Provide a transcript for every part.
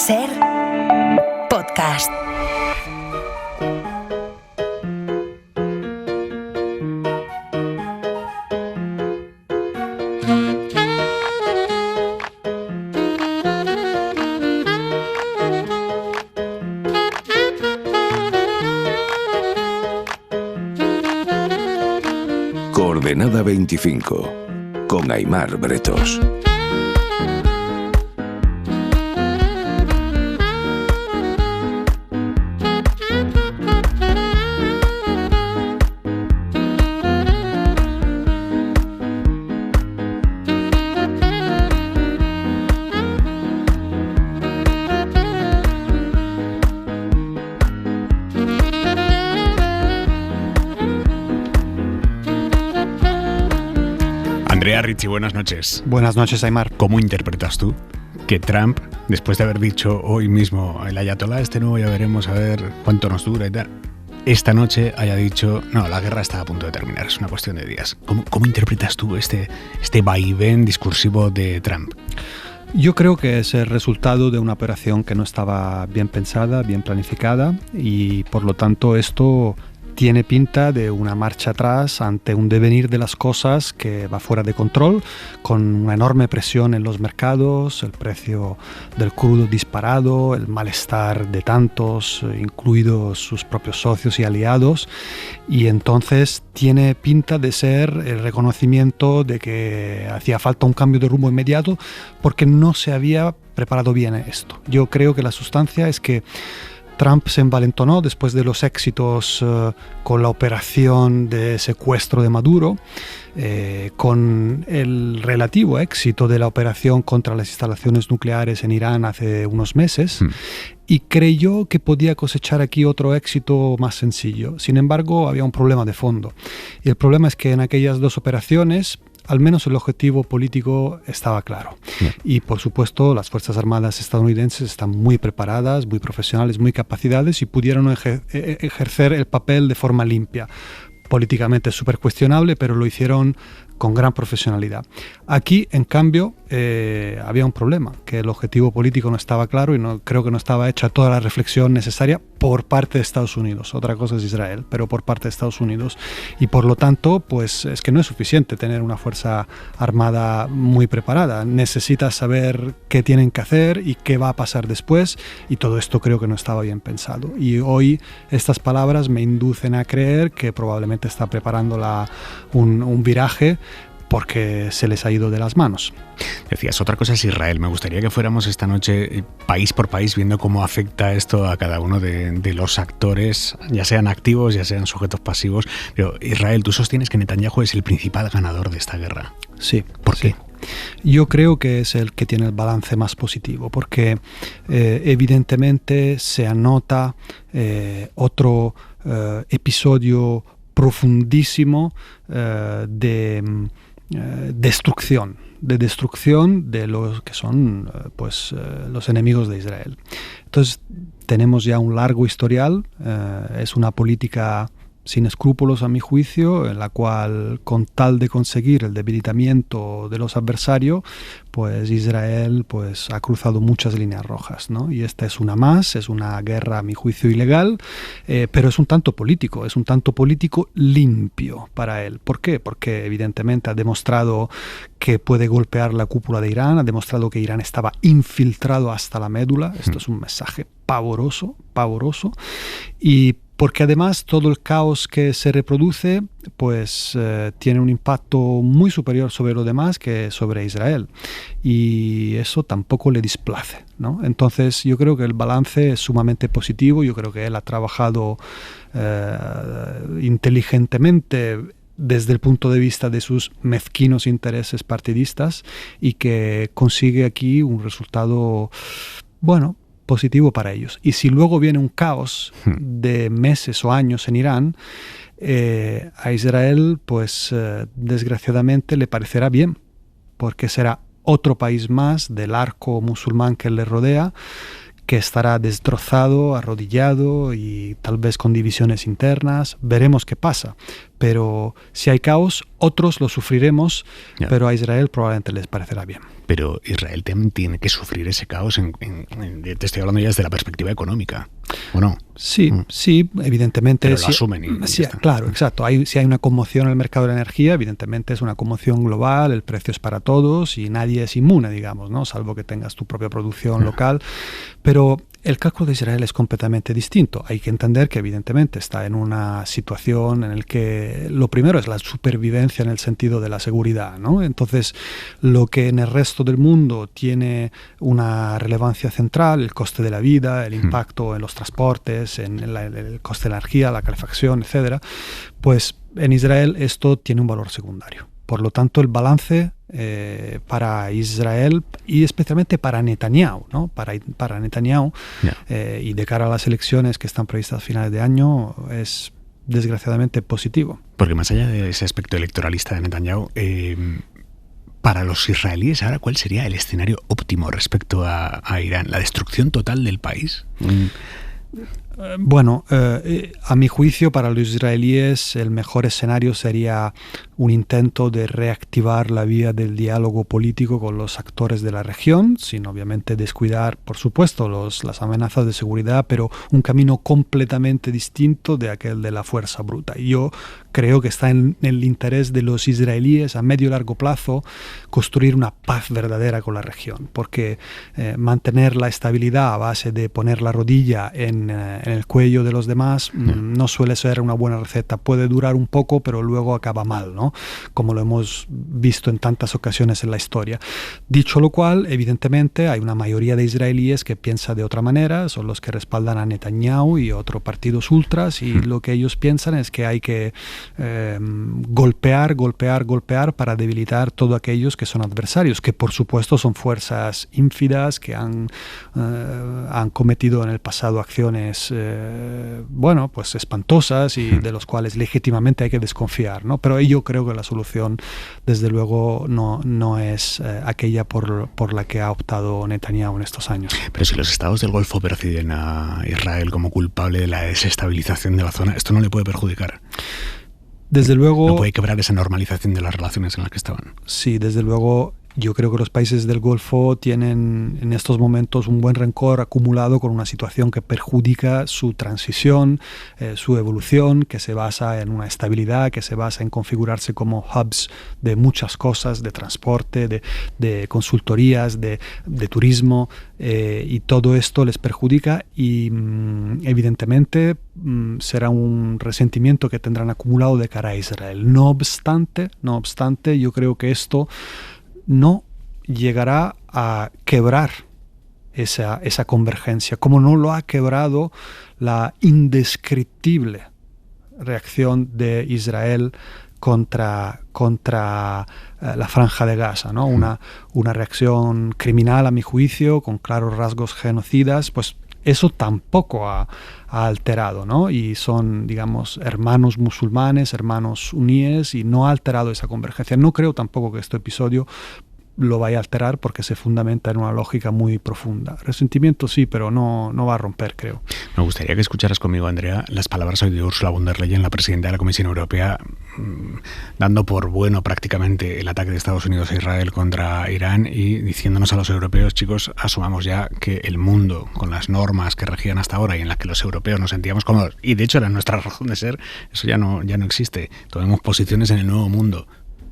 Ser podcast. Coordenada 25, con Aimar Bretos. Andrea Ricci, buenas noches. Buenas noches, Aimar. ¿Cómo interpretas tú que Trump, después de haber dicho hoy mismo el ayatolá este nuevo, ya veremos a ver cuánto nos dura y tal, esta noche haya dicho, no, la guerra está a punto de terminar, es una cuestión de días? ¿Cómo interpretas tú este vaivén discursivo de Trump? Yo creo que es el resultado de una operación que no estaba bien pensada, bien planificada, y por lo tanto esto tiene pinta de una marcha atrás ante un devenir de las cosas que va fuera de control, con una enorme presión en los mercados, el precio del crudo disparado, el malestar de tantos, incluidos sus propios socios y aliados, y entonces tiene pinta de ser el reconocimiento de que hacía falta un cambio de rumbo inmediato porque no se había preparado bien esto. Yo creo que la sustancia es que Trump se envalentonó después de los éxitos con la operación de secuestro de Maduro, con el relativo éxito de la operación contra las instalaciones nucleares en Irán hace unos meses, y creyó que podía cosechar aquí otro éxito más sencillo. Sin embargo, había un problema de fondo. Y el problema es que en aquellas dos operaciones, al menos el objetivo político estaba claro. Y por supuesto las Fuerzas Armadas estadounidenses están muy preparadas, muy profesionales, muy capacitadas y pudieron ejercer el papel de forma limpia. Políticamente es súper cuestionable, pero lo hicieron con gran profesionalidad. Aquí, en cambio, había un problema, que el objetivo político no estaba claro y creo que no estaba hecha toda la reflexión necesaria por parte de Estados Unidos. Otra cosa es Israel, pero por parte de Estados Unidos. Y por lo tanto, pues es que no es suficiente tener una fuerza armada muy preparada. Necesitas saber qué tienen que hacer y qué va a pasar después, y todo esto creo que no estaba bien pensado. Y hoy estas palabras me inducen a creer que probablemente está preparando un viraje porque se les ha ido de las manos. Decías, otra cosa es Israel. Me gustaría que fuéramos esta noche país por país viendo cómo afecta esto a cada uno de los actores, ya sean activos, ya sean sujetos pasivos. Pero Israel, tú sostienes que Netanyahu es el principal ganador de esta guerra. Sí. ¿Por qué? Yo creo que es el que tiene el balance más positivo, porque evidentemente se anota otro episodio profundísimo de destrucción de los que son los enemigos de Israel. Entonces tenemos ya un largo historial, es una política sin escrúpulos a mi juicio, en la cual con tal de conseguir el debilitamiento de los adversarios, pues Israel pues ha cruzado muchas líneas rojas, ¿no? Y esta es una más, es una guerra a mi juicio ilegal, pero es un tanto político limpio para él. ¿Por qué? Porque evidentemente ha demostrado que puede golpear la cúpula de Irán, ha demostrado que Irán estaba infiltrado hasta la médula. Esto es un mensaje pavoroso, y porque además todo el caos que se reproduce pues tiene un impacto muy superior sobre lo demás que sobre Israel, y eso tampoco le displace, ¿no? Entonces yo creo que el balance es sumamente positivo. Yo creo que él ha trabajado inteligentemente desde el punto de vista de sus mezquinos intereses partidistas, y que consigue aquí un resultado, bueno, positivo para ellos. Y si luego viene un caos de meses o años en Irán, a Israel, pues desgraciadamente le parecerá bien, porque será otro país más del arco musulmán que le rodea, que estará destrozado, arrodillado y tal vez con divisiones internas. Veremos qué pasa. pero si hay caos, otros lo sufriremos, pero a Israel probablemente les parecerá bien. Pero Israel también tiene que sufrir ese caos, te estoy hablando ya desde la perspectiva económica, ¿o no? Sí, sí, evidentemente. Pero lo asumen. Sí, claro, exacto. Si hay una conmoción en el mercado de la energía, evidentemente es una conmoción global, el precio es para todos y nadie es inmune, digamos, ¿no? Salvo que tengas tu propia producción local. Pero el cálculo de Israel es completamente distinto. Hay que entender que evidentemente está en una situación en la que lo primero es la supervivencia en el sentido de la seguridad, ¿no? Entonces, lo que en el resto del mundo tiene una relevancia central, el coste de la vida, el impacto en los transportes, en el coste de la energía, la calefacción, etcétera, pues en Israel esto tiene un valor secundario. Por lo tanto, el balance para Israel y especialmente para Netanyahu, ¿no? Para Netanyahu y de cara a las elecciones que están previstas a finales de año es desgraciadamente positivo. Porque más allá de ese aspecto electoralista de Netanyahu, para los israelíes ahora, ¿cuál sería el escenario óptimo respecto a Irán? ¿La destrucción total del país? Bueno, a mi juicio, para los israelíes el mejor escenario sería un intento de reactivar la vía del diálogo político con los actores de la región, sin obviamente descuidar, por supuesto, las amenazas de seguridad, pero un camino completamente distinto de aquel de la fuerza bruta. Y yo creo que está en el interés de los israelíes a medio y largo plazo construir una paz verdadera con la región, porque mantener la estabilidad a base de poner la rodilla en el cuello de los demás no suele ser una buena receta. Puede durar un poco, pero luego acaba mal, ¿no? Como lo hemos visto en tantas ocasiones en la historia. Dicho lo cual, evidentemente hay una mayoría de israelíes que piensa de otra manera, son los que respaldan a Netanyahu y otros partidos ultras, y lo que ellos piensan es que hay que golpear para debilitar todos aquellos que son adversarios, que por supuesto son fuerzas ínfidas que han cometido en el pasado acciones pues espantosas y de los cuales legítimamente hay que desconfiar, ¿no? Pero yo creo que la solución desde luego no es aquella por la que ha optado Netanyahu en estos años. Pero si los estados del Golfo perciben a Israel como culpable de la desestabilización de la zona, ¿esto no le puede perjudicar? Desde luego... ¿No puede quebrar esa normalización de las relaciones en las que estaban? Sí, desde luego. Yo creo que los países del Golfo tienen en estos momentos un buen rencor acumulado con una situación que perjudica su transición, su evolución, que se basa en una estabilidad, que se basa en configurarse como hubs de muchas cosas, de transporte, de consultorías, de turismo, y todo esto les perjudica y evidentemente será un resentimiento que tendrán acumulado de cara a Israel. No obstante, yo creo que esto no llegará a quebrar esa convergencia, como no lo ha quebrado la indescriptible reacción de Israel contra la Franja de Gaza, ¿no? Una reacción criminal, a mi juicio, con claros rasgos genocidas, pues eso tampoco ha alterado, ¿no? Y son, digamos, hermanos musulmanes, hermanos suníes, y no ha alterado esa convergencia. No creo tampoco que este episodio lo vaya a alterar porque se fundamenta en una lógica muy profunda. Resentimiento sí, pero no va a romper, creo. Me gustaría que escucharas conmigo, Andrea, las palabras hoy de Ursula von der Leyen, la presidenta de la Comisión Europea, dando por bueno prácticamente el ataque de Estados Unidos a Israel contra Irán y diciéndonos a los europeos, chicos, asumamos ya que el mundo, con las normas que regían hasta ahora y en las que los europeos nos sentíamos cómodos, y de hecho era nuestra razón de ser, eso ya no existe. Tomemos posiciones en el nuevo mundo.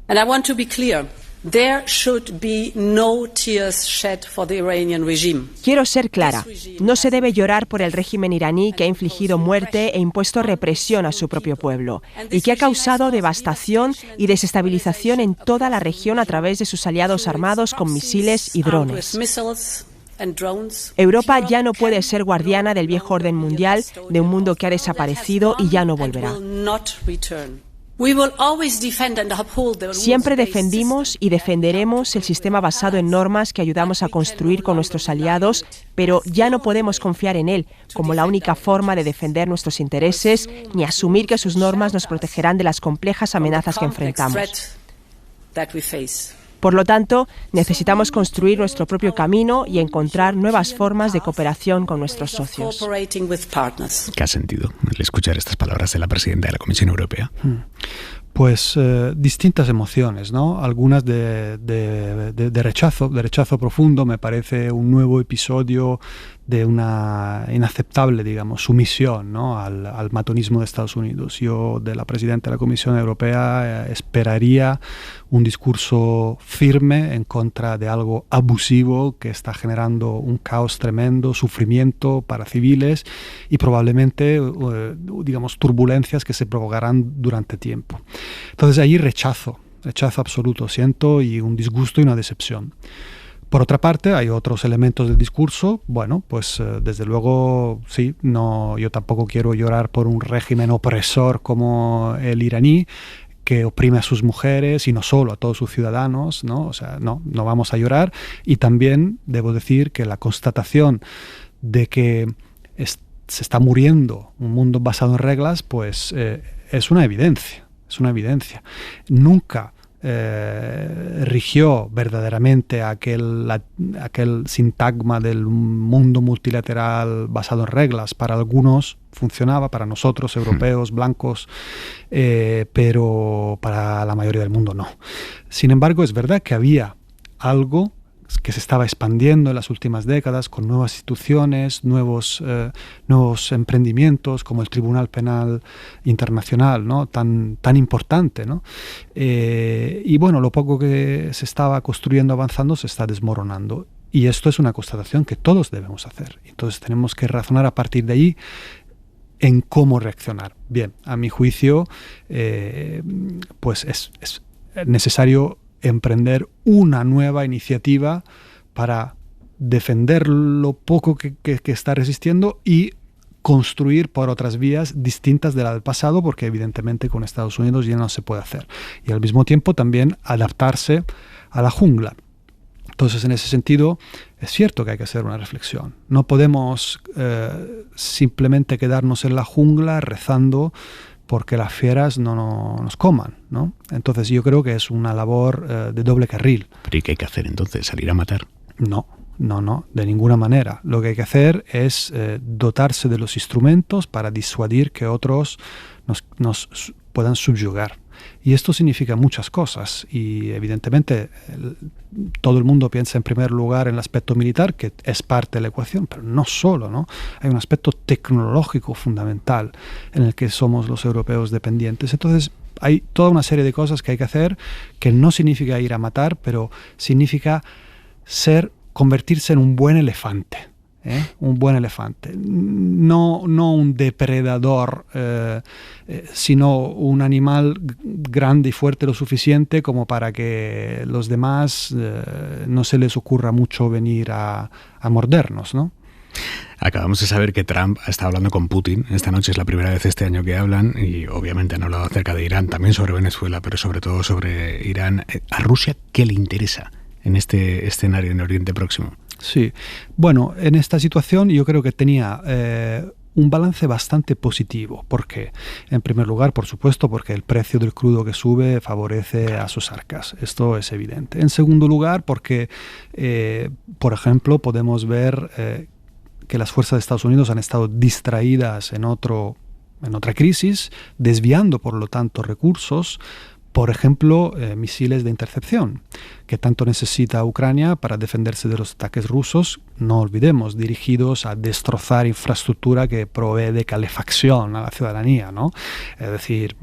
And I want to be clear. There should be no tears shed for the Iranian regime. Quiero ser clara. No se debe llorar por el régimen iraní que ha infligido muerte e impuesto represión a su propio pueblo y que ha causado devastación y desestabilización en toda la región a través de sus aliados armados con misiles y drones. Europa ya no puede ser guardiana del viejo orden mundial, de un mundo que ha desaparecido y ya no volverá. Siempre defendimos y defenderemos el sistema basado en normas que ayudamos a construir con nuestros aliados, pero ya no podemos confiar en él como la única forma de defender nuestros intereses, ni asumir que sus normas nos protegerán de las complejas amenazas que enfrentamos. Por lo tanto, necesitamos construir nuestro propio camino y encontrar nuevas formas de cooperación con nuestros socios. ¿Qué ha sentido el escuchar estas palabras de la presidenta de la Comisión Europea? Pues distintas emociones, ¿no? Algunas de rechazo profundo. Me parece un nuevo episodio de una inaceptable, digamos, sumisión, ¿no? al matonismo de Estados Unidos. Yo, de la presidenta de la Comisión Europea, esperaría un discurso firme en contra de algo abusivo que está generando un caos tremendo, sufrimiento para civiles y probablemente, digamos, turbulencias que se provocarán durante tiempo. Entonces ahí rechazo absoluto siento, y un disgusto y una decepción. Por otra parte, hay otros elementos del discurso. Bueno, pues desde luego, sí, yo tampoco quiero llorar por un régimen opresor como el iraní, que oprime a sus mujeres y no solo a todos sus ciudadanos, ¿no? O sea, no vamos a llorar. Y también debo decir que la constatación de que se está muriendo un mundo basado en reglas, pues es una evidencia. Nunca rigió verdaderamente aquel sintagma del mundo multilateral basado en reglas. Para algunos funcionaba, para nosotros, europeos, blancos, pero para la mayoría del mundo no. Sin embargo, es verdad que había algo que se estaba expandiendo en las últimas décadas con nuevas instituciones, nuevos emprendimientos como el Tribunal Penal Internacional, ¿no? tan importante, ¿no? Y bueno, lo poco que se estaba construyendo, avanzando, se está desmoronando. Y esto es una constatación que todos debemos hacer. Entonces tenemos que razonar a partir de ahí en cómo reaccionar. Bien, a mi juicio, pues es necesario emprender una nueva iniciativa para defender lo poco que está resistiendo y construir por otras vías distintas de la del pasado, porque evidentemente con Estados Unidos ya no se puede hacer. Y al mismo tiempo también adaptarse a la jungla. Entonces, en ese sentido, es cierto que hay que hacer una reflexión. No podemos simplemente quedarnos en la jungla rezando porque las fieras no nos coman, ¿no? Entonces yo creo que es una labor de doble carril. ¿Pero y qué hay que hacer entonces? ¿Salir a matar? No, de ninguna manera. Lo que hay que hacer es dotarse de los instrumentos para disuadir que otros nos puedan subyugar. Y esto significa muchas cosas y evidentemente todo el mundo piensa en primer lugar en el aspecto militar, que es parte de la ecuación, pero no solo, ¿no? Hay un aspecto tecnológico fundamental en el que somos los europeos dependientes. Entonces hay toda una serie de cosas que hay que hacer, que no significa ir a matar, pero significa convertirse en un buen elefante. Un buen elefante, no un depredador, sino un animal grande y fuerte lo suficiente como para que los demás no se les ocurra mucho venir a mordernos, ¿no? Acabamos de saber que Trump ha estado hablando con Putin. Esta noche es la primera vez este año que hablan y obviamente han hablado acerca de Irán, también sobre Venezuela, pero sobre todo sobre Irán. ¿A Rusia qué le interesa en este escenario en Oriente Próximo? Sí, bueno, en esta situación yo creo que tenía un balance bastante positivo. ¿Por qué? En primer lugar, por supuesto, porque el precio del crudo que sube favorece a sus arcas. Esto es evidente. En segundo lugar, porque, por ejemplo, podemos ver que las fuerzas de Estados Unidos han estado distraídas en otra crisis, desviando, por lo tanto, recursos. Por ejemplo, misiles de intercepción, que tanto necesita Ucrania para defenderse de los ataques rusos, no olvidemos, dirigidos a destrozar infraestructura que provee de calefacción a la ciudadanía, ¿no? Es decir,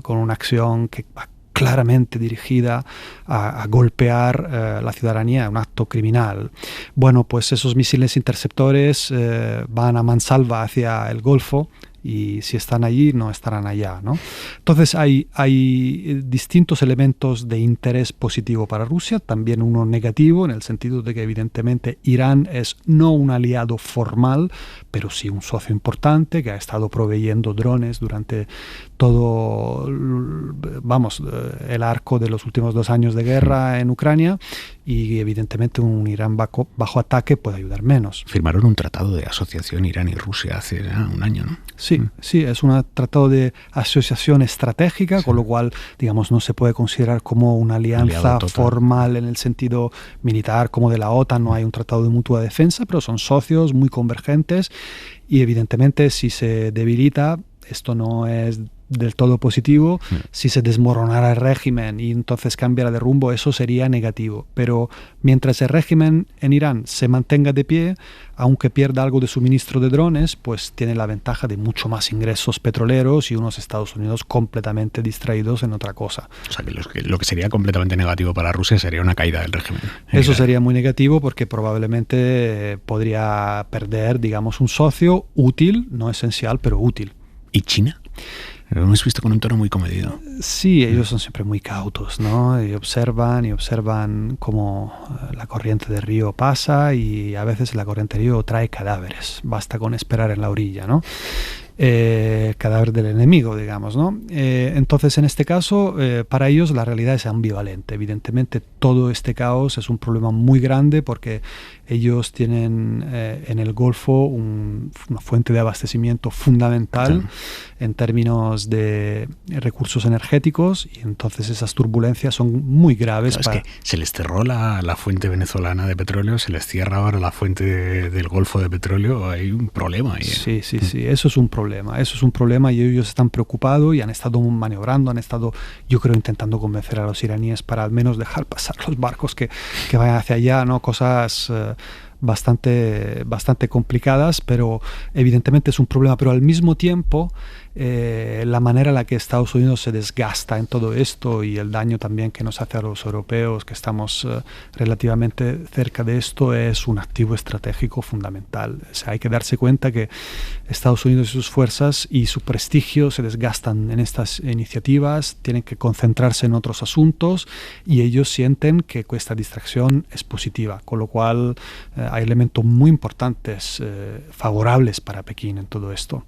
con una acción que va claramente dirigida a golpear la ciudadanía, un acto criminal. Bueno, pues esos misiles interceptores van a mansalva hacia el Golfo, y si están allí no estarán allá, ¿no? Entonces hay distintos elementos de interés positivo para Rusia, también uno negativo en el sentido de que evidentemente Irán es no un aliado formal, pero sí un socio importante que ha estado proveyendo drones durante todo, el arco de los últimos 2 años de guerra en Ucrania, y evidentemente un Irán bajo ataque puede ayudar menos. Firmaron un tratado de asociación Irán y Rusia hace un año, ¿no? Sí, es un tratado de asociación estratégica, con lo cual, digamos, no se puede considerar como una alianza formal en el sentido militar como de la OTAN, no hay un tratado de mutua defensa, pero son socios muy convergentes y evidentemente si se debilita, esto no es del todo positivo. Si se desmoronara el régimen y entonces cambiara de rumbo, eso sería negativo. Pero mientras el régimen en Irán se mantenga de pie, aunque pierda algo de suministro de drones, pues tiene la ventaja de mucho más ingresos petroleros y unos Estados Unidos completamente distraídos en otra cosa. O sea, que lo que sería completamente negativo para Rusia sería una caída del régimen. Eso sería muy negativo porque probablemente podría perder, digamos, un socio útil, no esencial, pero útil. ¿Y China? Lo hemos visto con un tono muy comedido. Sí, ellos son siempre muy cautos, ¿no? Y observan cómo la corriente del río pasa y a veces la corriente del río trae cadáveres. Basta con esperar en la orilla, ¿no? Cadáver del enemigo, digamos, ¿no? Entonces, en este caso, para ellos la realidad es ambivalente. Evidentemente, todo este caos es un problema muy grande porque ellos tienen en el Golfo una fuente de abastecimiento fundamental en términos de recursos energéticos y entonces esas turbulencias son muy graves. Claro, es que se les cerró la fuente venezolana de petróleo, se les cierra ahora la fuente del Golfo de petróleo, hay un problema ahí. Sí, eso es un problema y ellos están preocupados y han estado maniobrando, han estado, yo creo, intentando convencer a los iraníes para al menos dejar pasar los barcos que vayan hacia allá, ¿no? Cosas bastante complicadas, pero evidentemente es un problema, pero al mismo tiempo la manera en la que Estados Unidos se desgasta en todo esto y el daño también que nos hace a los europeos que estamos relativamente cerca de esto es un activo estratégico fundamental. O sea, hay que darse cuenta que Estados Unidos y sus fuerzas y su prestigio se desgastan en estas iniciativas, tienen que concentrarse en otros asuntos y ellos sienten que esta distracción es positiva, con lo cual hay elementos muy importantes favorables para Pekín en todo esto.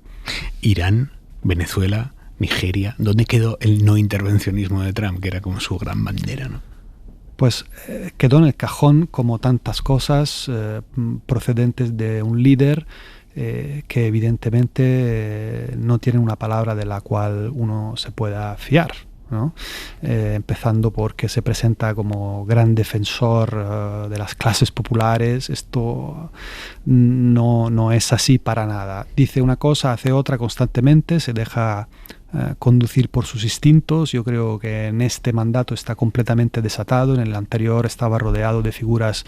Irán, Venezuela, Nigeria, ¿dónde quedó el no intervencionismo de Trump, que era como su gran bandera, ¿no? Pues quedó en el cajón como tantas cosas procedentes de un líder que evidentemente no tiene una palabra de la cual uno se pueda fiar, ¿no? Empezando porque se presenta como gran defensor de las clases populares. Esto no es así para nada. Dice una cosa, hace otra constantemente, se deja conducir por sus instintos. Yo creo que en este mandato está completamente desatado. En el anterior estaba rodeado de figuras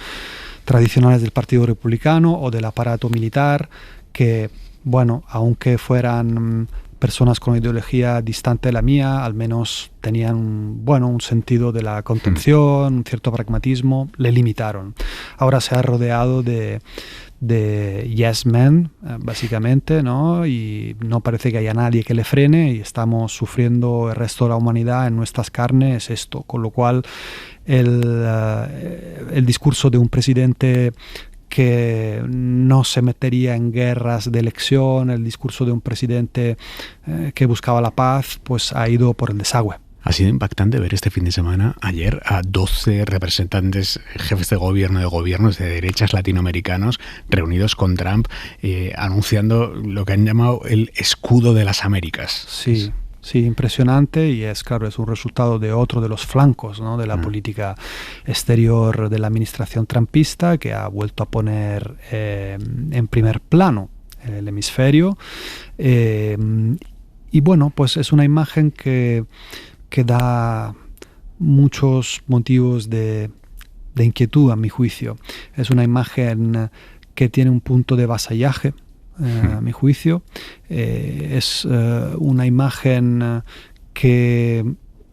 tradicionales del Partido Republicano o del aparato militar que, bueno, aunque fueran personas con ideología distante de la mía, al menos tenían un sentido de la contención, un cierto pragmatismo, le limitaron. Ahora se ha rodeado de yes men, básicamente, ¿no? Y no parece que haya nadie que le frene y estamos sufriendo el resto de la humanidad en nuestras carnes esto, con lo cual el discurso de un presidente que no se metería en guerras de elección, el discurso de un presidente que buscaba la paz, pues ha ido por el desagüe. Ha sido impactante ver este fin de semana, ayer, a 12 representantes, jefes de gobiernos de derechas latinoamericanos reunidos con Trump, anunciando lo que han llamado el escudo de las Américas. Sí, impresionante, y es un resultado de otro de los flancos, ¿no?, de la política exterior de la administración trumpista, que ha vuelto a poner en primer plano el hemisferio. Y bueno, pues es una imagen que da muchos motivos de inquietud, a mi juicio. Es una imagen que tiene un punto de vasallaje, a mi juicio. Es una imagen que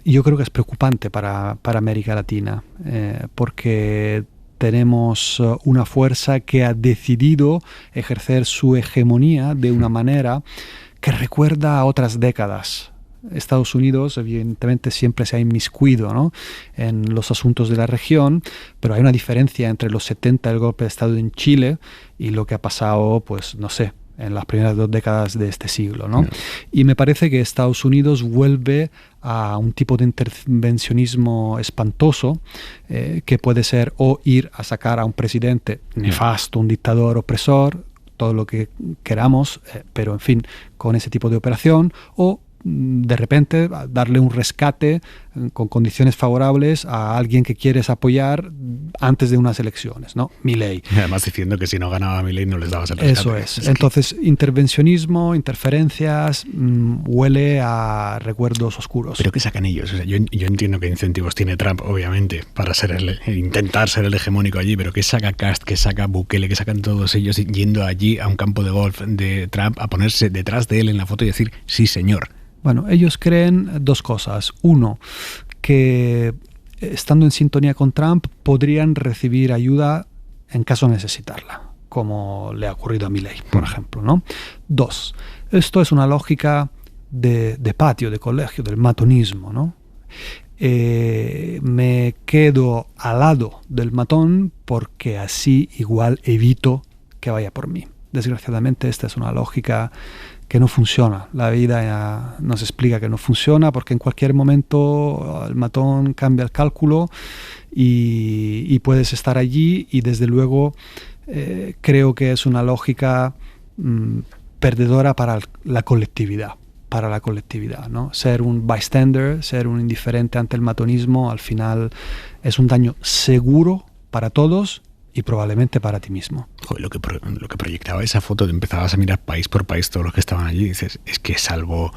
yo creo que es preocupante para América Latina, porque tenemos una fuerza que ha decidido ejercer su hegemonía de una manera que recuerda a otras décadas. Estados Unidos evidentemente siempre se ha inmiscuido, ¿no?, en los asuntos de la región, pero hay una diferencia entre los 70, el golpe de Estado en Chile, y lo que ha pasado, pues no sé, en las primeras 2 décadas de este siglo, ¿no? Y me parece que Estados Unidos vuelve a un tipo de intervencionismo espantoso, que puede ser o ir a sacar a un presidente nefasto, un dictador opresor, todo lo que queramos, pero en fin, con ese tipo de operación, o de repente darle un rescate con condiciones favorables a alguien que quieres apoyar antes de unas elecciones, ¿no? Milei. Y además diciendo que si no ganaba Milei no les dabas el rescate. Eso es. Entonces, intervencionismo, interferencias, huele a recuerdos oscuros. ¿Pero qué sacan ellos? O sea, yo entiendo qué incentivos tiene Trump, obviamente, para intentar ser el hegemónico allí, pero ¿qué saca Kast, qué saca Bukele, qué sacan todos ellos yendo allí a un campo de golf de Trump a ponerse detrás de él en la foto y decir, sí señor? Bueno, ellos creen 2 cosas. Uno, que estando en sintonía con Trump podrían recibir ayuda en caso de necesitarla, como le ha ocurrido a Milei, por ejemplo, ¿no? 2, esto es una lógica de patio, de colegio, del matonismo, ¿no? Me quedo al lado del matón porque así igual evito que vaya por mí. Desgraciadamente esta es una lógica que no funciona. La vida nos explica que no funciona porque en cualquier momento el matón cambia el cálculo y puedes estar allí, y desde luego creo que es una lógica perdedora para la colectividad. ¿No? Ser un bystander, ser un indiferente ante el matonismo, al final es un daño seguro para todos y probablemente para ti mismo. Joder, lo que proyectaba esa foto, te empezabas a mirar país por país todos los que estaban allí, y dices, es que salvo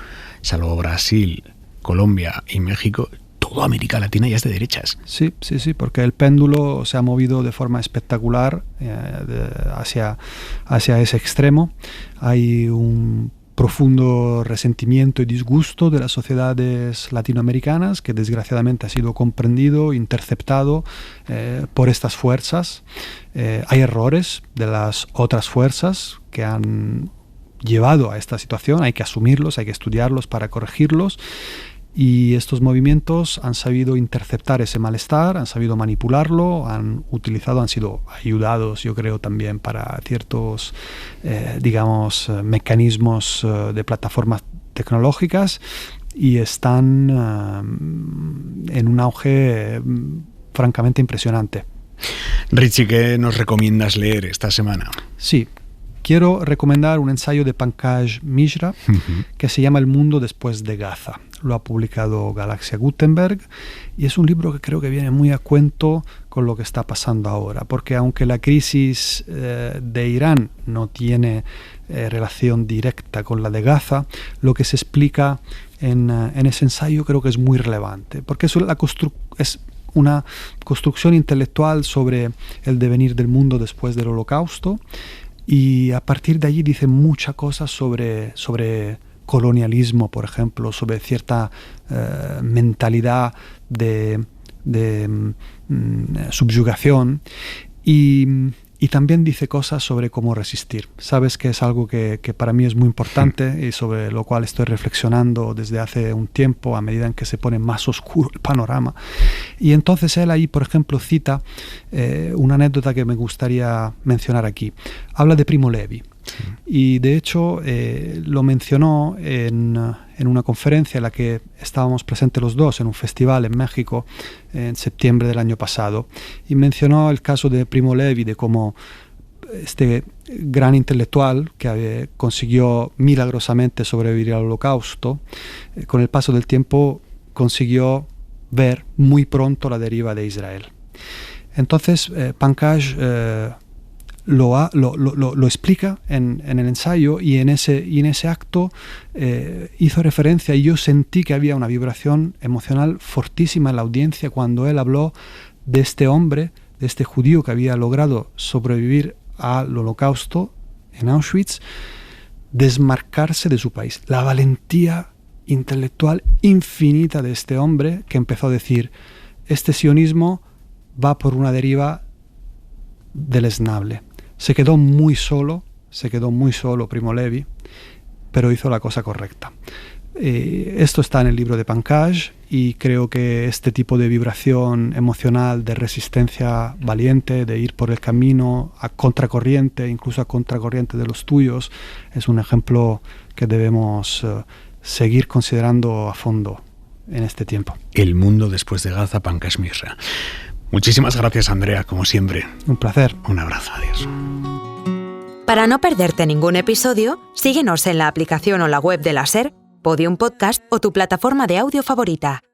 Brasil, Colombia y México, toda América Latina ya es de derechas. Sí, porque el péndulo se ha movido de forma espectacular hacia ese extremo. Hay un profundo resentimiento y disgusto de las sociedades latinoamericanas, que desgraciadamente ha sido comprendido, interceptado por estas fuerzas. Hay errores de las otras fuerzas que han llevado a esta situación, hay que asumirlos, hay que estudiarlos para corregirlos. Y estos movimientos han sabido interceptar ese malestar, han sabido manipularlo, han sido ayudados, yo creo, también para ciertos, mecanismos de plataformas tecnológicas, y están en un auge francamente impresionante. Richie, ¿qué nos recomiendas leer esta semana? Sí. Quiero recomendar un ensayo de Pankaj Mishra que se llama El mundo después de Gaza. Lo ha publicado Galaxia Gutenberg y es un libro que creo que viene muy a cuento con lo que está pasando ahora, porque aunque la crisis de Irán no tiene relación directa con la de Gaza, lo que se explica en ese ensayo creo que es muy relevante, porque es una construcción intelectual sobre el devenir del mundo después del Holocausto. Y a partir de allí dice muchas cosas sobre colonialismo, por ejemplo, sobre cierta mentalidad de subyugación, y también dice cosas sobre cómo resistir. Sabes que es algo que para mí es muy importante y sobre lo cual estoy reflexionando desde hace un tiempo a medida en que se pone más oscuro el panorama. Y entonces él ahí, por ejemplo, cita una anécdota que me gustaría mencionar aquí. Habla de Primo Levi. Y de hecho lo mencionó en una conferencia en la que estábamos presentes los dos en un festival en México en septiembre del año pasado, y mencionó el caso de Primo Levi, de cómo este gran intelectual que consiguió milagrosamente sobrevivir al Holocausto, con el paso del tiempo consiguió ver muy pronto la deriva de Israel. Entonces Pankaj lo explica en el ensayo, y en ese acto hizo referencia, y yo sentí que había una vibración emocional fortísima en la audiencia cuando él habló de este hombre, de este judío que había logrado sobrevivir al Holocausto en Auschwitz, desmarcarse de su país. La valentía intelectual infinita de este hombre, que empezó a decir: este sionismo va por una deriva deleznable. Se quedó muy solo Primo Levi, pero hizo la cosa correcta. Esto está en el libro de Pankaj y creo que este tipo de vibración emocional, de resistencia valiente, de ir por el camino a contracorriente, incluso a contracorriente de los tuyos, es un ejemplo que debemos seguir considerando a fondo en este tiempo. El mundo después de Gaza, Pankaj Mishra. Muchísimas gracias, Andrea, como siempre. Un placer. Un abrazo, adiós. Para no perderte ningún episodio, síguenos en la aplicación o la web de la SER, Podium Podcast o tu plataforma de audio favorita.